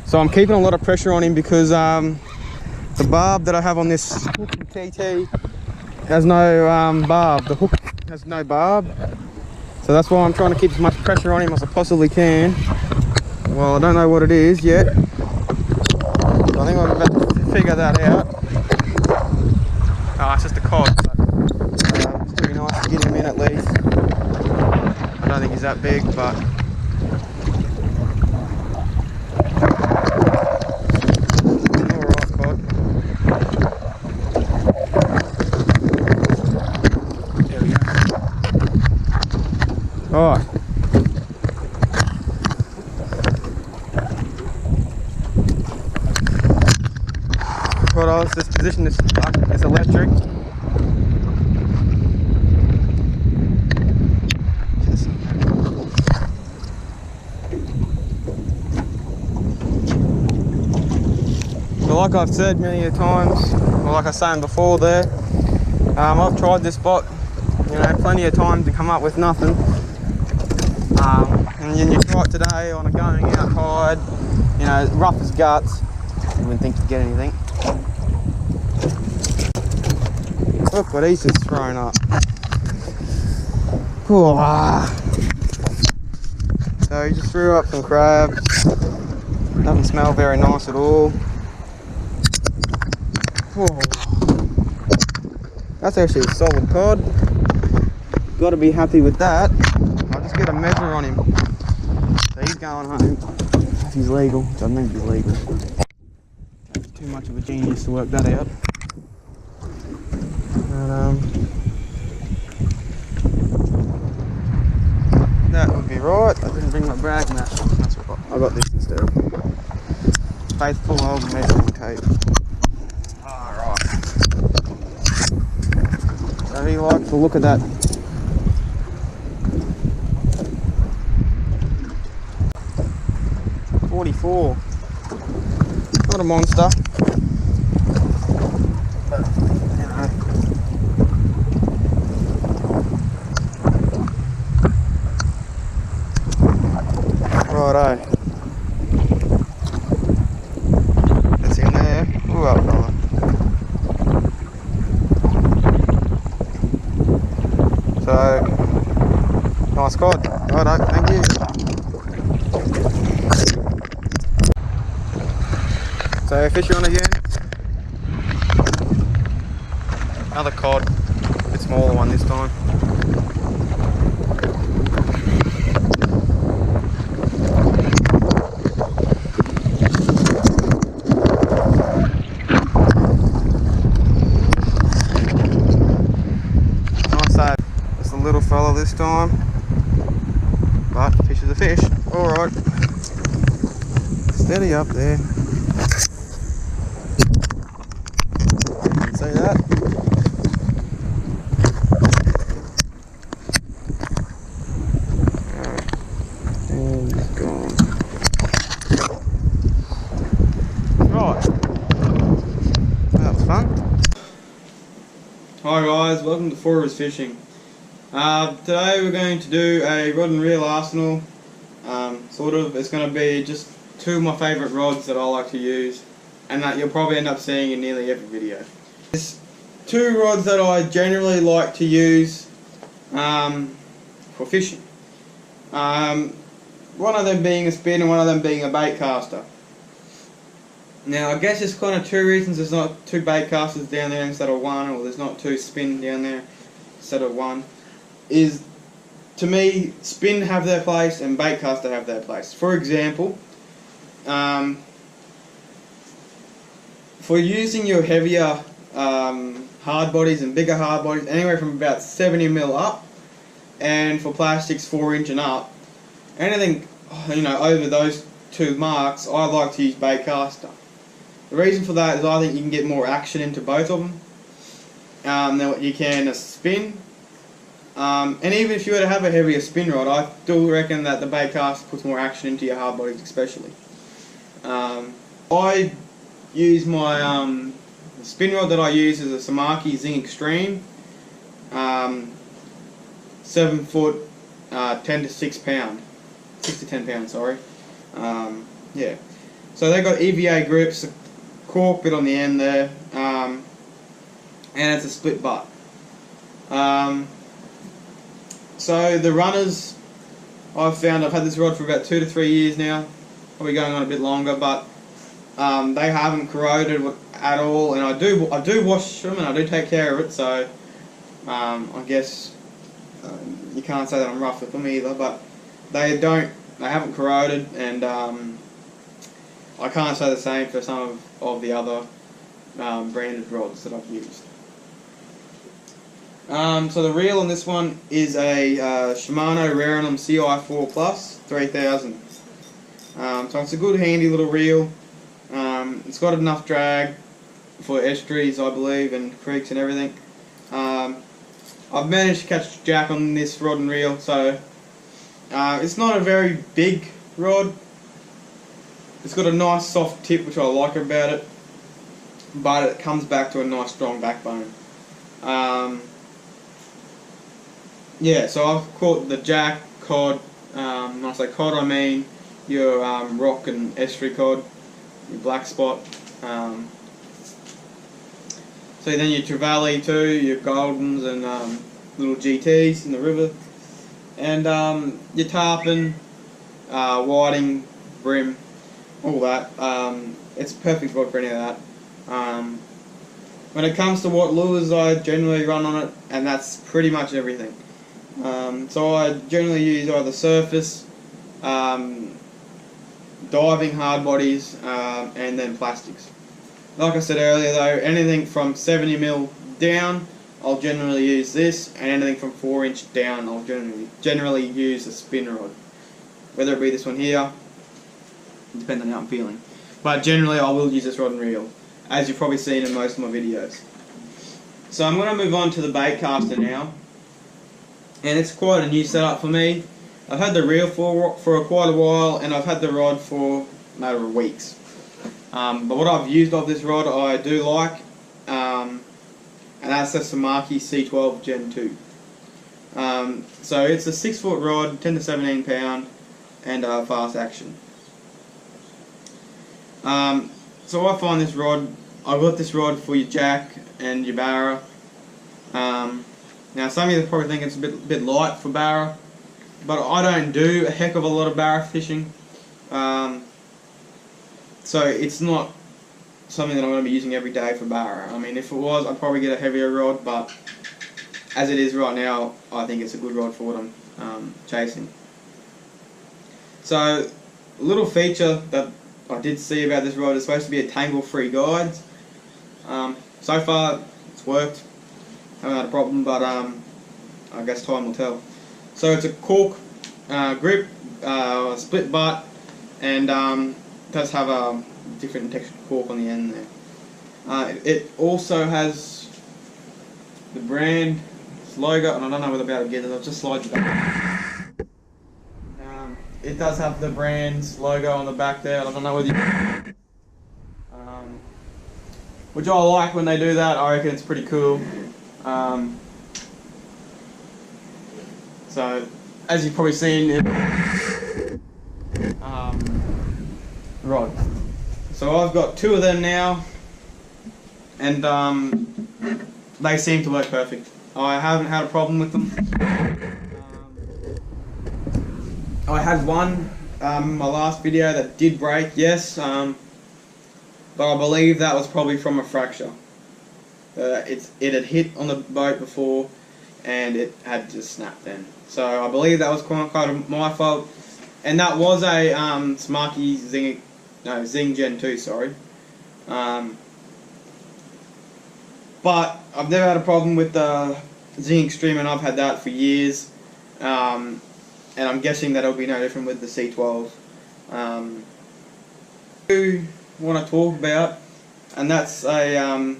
So I'm keeping a lot of pressure on him because the barb that I have on this hook and TT has no barb. The hook has no barb. So that's why I'm trying to keep as much pressure on him as I possibly can. Well, I don't know what it is yet. So I think I'm about to figure that out. Oh, it's just a cod. But, it's pretty nice to get him in at least. I don't think he's that big, but alright, cod. There we go. Alright. This position is electric. So like I've said many a times, or like I was saying before there, I've tried this spot, plenty of times to come up with nothing. And then you try it today on a going out tide, rough as guts. You wouldn't think you'd get anything. Look what he's just thrown up. Ooh, So he just threw up some crab. Doesn't smell very nice at all. Ooh. That's actually a solid cod. Got to be happy with that. I'll just get a measure on him. So he's going home. If he's legal, which I think he's legal. Too much of a genius to work that out. That would be right. I didn't bring my brag mat. That's what I got this instead. Faithful old measuring tape. Alright. So he likes the look of that. .44. Not a monster. Righto. That's in there. Ooh, up fella. So, nice cod. Righto, thank you. So, fish on again. Another cod. A bit smaller one this time. Little fella this time, but fish is a fish. All right, steady up there. See that? And he's gone. Right, that was fun. Hi guys, welcome to Four Rivers Fishing. Today we're going to do a rod and reel arsenal. It's going to be just two of my favourite rods that I like to use, and that you'll probably end up seeing in nearly every video. There's two rods that I generally like to use for fishing. One of them being a spin and one of them being a bait caster. Now I guess there's kind of two reasons there's not two bait casters down there instead of one, or there's not two spin down there instead of one. Is, to me, spin have their place and bait caster have their place. For example, for using your heavier hard bodies and bigger hard bodies, anywhere from about 70mm up, and for plastics 4" and up, anything over those two marks, I like to use bait caster. The reason for that is I think you can get more action into both of them than what you can a spin. And even if you were to have a heavier spin rod, I still reckon that the bait cast puts more action into your hard bodies especially. I use my spin rod that I use is a Samaki Zing Extreme, 7 foot, 10 to 6 pound, 6 to 10 pounds, sorry. Yeah. So they got EVA grips, a cork bit on the end there, and it's a split butt. So the runners, I've had this rod for about 2 to 3 years now, probably going on a bit longer, but they haven't corroded at all, and I do wash them and I do take care of it. So I guess you can't say that I'm rough with them either, but they haven't corroded, and I can't say the same for some of the other branded rods that I've used. So the reel on this one is a Shimano Rarenum CI4 Plus 3000. So it's a good handy little reel. It's got enough drag for estuaries, I believe, and creeks and everything. I've managed to catch jack on this rod and reel, so it's not a very big rod. It's got a nice soft tip, which I like about it, but it comes back to a nice strong backbone. Yeah, so I've caught the jack, cod. When I say cod, I mean your rock and estuary cod, your black spot. So then your trevally too, your goldens and little GTs in the river, and your tarpon, whiting, brim, all that. It's a perfect rod for any of that. When it comes to what lures I generally run on it, and that's pretty much everything. So I generally use either surface, diving hard bodies, and then plastics. Like I said earlier though, anything from 70mm down, I'll generally use this, and anything from 4" down, I'll generally use a spin rod. Whether it be this one here, depends on how I'm feeling. But generally I will use this rod and reel, as you've probably seen in most of my videos. So I'm going to move on to the bait caster now. And it's quite a new setup for me. I've had the reel for quite a while, and I've had the rod for a matter of weeks. But what I've used of this rod I do like, and that's the Samaki C12 Gen 2. So it's a 6-foot rod, 10 to 17 pound, and fast action. So I find this rod, I got this rod for your jack and your barra. Now some of you probably think it's a bit light for barra, but I don't do a heck of a lot of barra fishing, so it's not something that I'm going to be using every day for barra. I mean, if it was, I'd probably get a heavier rod, but as it is right now, I think it's a good rod for what I'm chasing. So, a little feature that I did see about this rod is supposed to be a tangle-free guide. So far, it's worked. Haven't had a problem, but I guess time will tell. So it's a cork grip, split butt, and does have a different textured cork on the end there. It also has the brand, its logo, and I don't know whether I'll be able to get it. I'll just slide it back. It does have the brand's logo on the back there. I don't know whether you... which I like when they do that. I reckon it's pretty cool. So, as you've probably seen, rod. So I've got 2 of them now, and they seem to work perfect. I haven't had a problem with them. I had one my last video that did break, yes, but I believe that was probably from a fracture. It had hit on the boat before, and it had just snapped then. So I believe that was kind of my fault, and that was a Samaki Zing Gen 2, sorry. But I've never had a problem with the Zing Extreme, and I've had that for years. And I'm guessing that it'll be no different with the C12. I do want to talk about, and that's a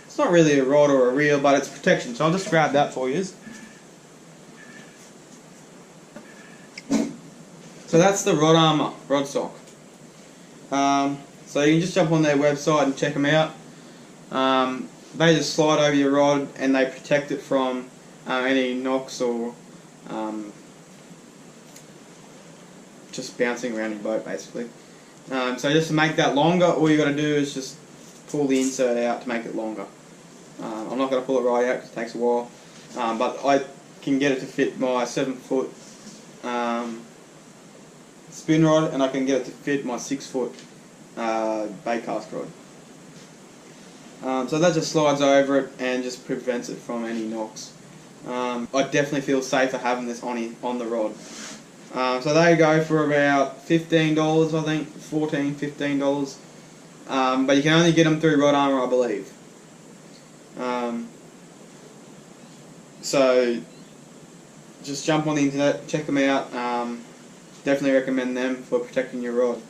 it's not really a rod or a reel, but it's protection. So I'll just grab that for you. So that's the Rod Armour rod sock. So you can just jump on their website and check them out. They just slide over your rod and they protect it from any knocks or just bouncing around your boat, basically. So just to make that longer, all you got to do is just pull the insert out to make it longer. I'm not going to pull it right out because it takes a while, but I can get it to fit my 7-foot spin rod, and I can get it to fit my 6-foot bait cast rod. So that just slides over it and just prevents it from any knocks. I definitely feel safer having this on the rod. So they go for about $15, I think, $14, $15. But you can only get them through Rod Armour, I believe. So just jump on the internet, check them out. Definitely recommend them for protecting your rod.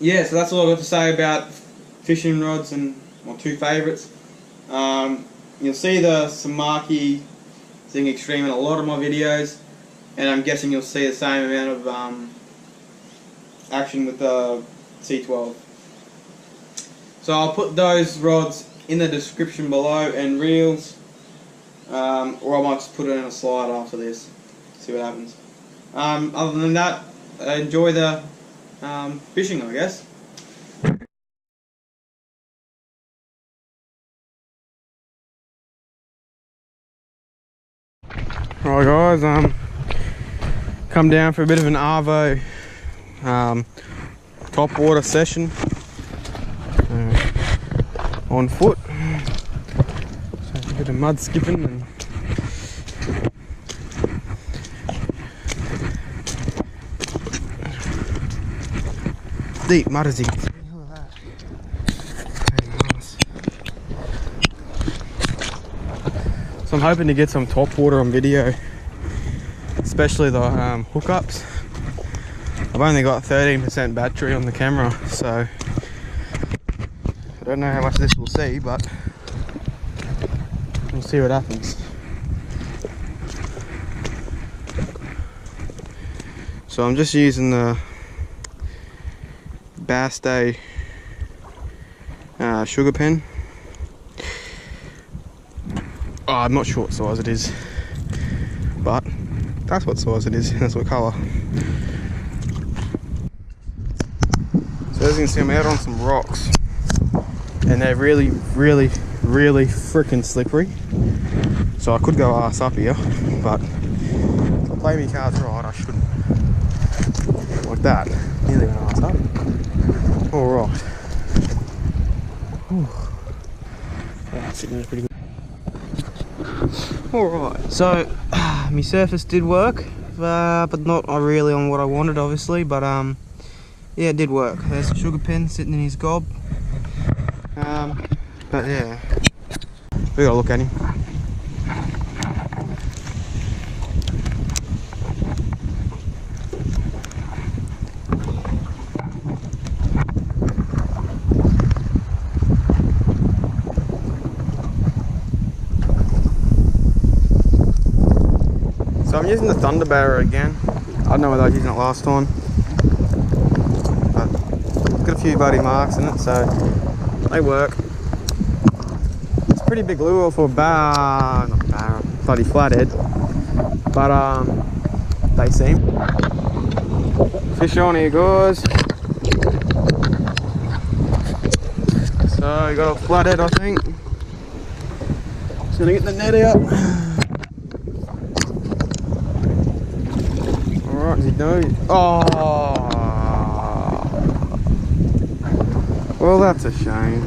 Yeah, so that's all I've got to say about fishing rods and my two favourites. You'll see the Samaki Zing Extreme in a lot of my videos, and I'm guessing you'll see the same amount of action with the C12. So I'll put those rods in the description below, and reels, or I might just put it in a slide after this, see what happens. Other than that, enjoy the fishing, I guess. Alright guys, come down for a bit of an Arvo top water session on foot. So a bit of mud skipping and deep mud as you can see. Look at that. Nice. So I'm hoping to get some top water on video, especially the hookups. I've only got 13% battery on the camera, so I don't know how much this will see, but we'll see what happens. So I'm just using the Bass Day sugar pen. Oh, I'm not sure what size it is, but that's what size it is, that's what colour. So as you can see, I'm out on some rocks, and they're really freaking slippery. So I could go arse up here, but if I play me cards right, I shouldn't. Like that, nearly went arse up. Alright. That's sitting there pretty good. Alright, so my surface did work, but not really on what I wanted, obviously, but yeah, it did work. There's a sugar pen sitting in his gob. But yeah, we gotta look at him. So I'm using the Thunderbarra again. I don't know whether I was using it last time, but it's got a few bloody marks in it, so they work. It's a pretty big lure for bloody flathead, but they seem. Fish on here, guys. So you got a flathead, I think. Just gonna get the net out. Alright, is he doing? Oh, well, that's a shame.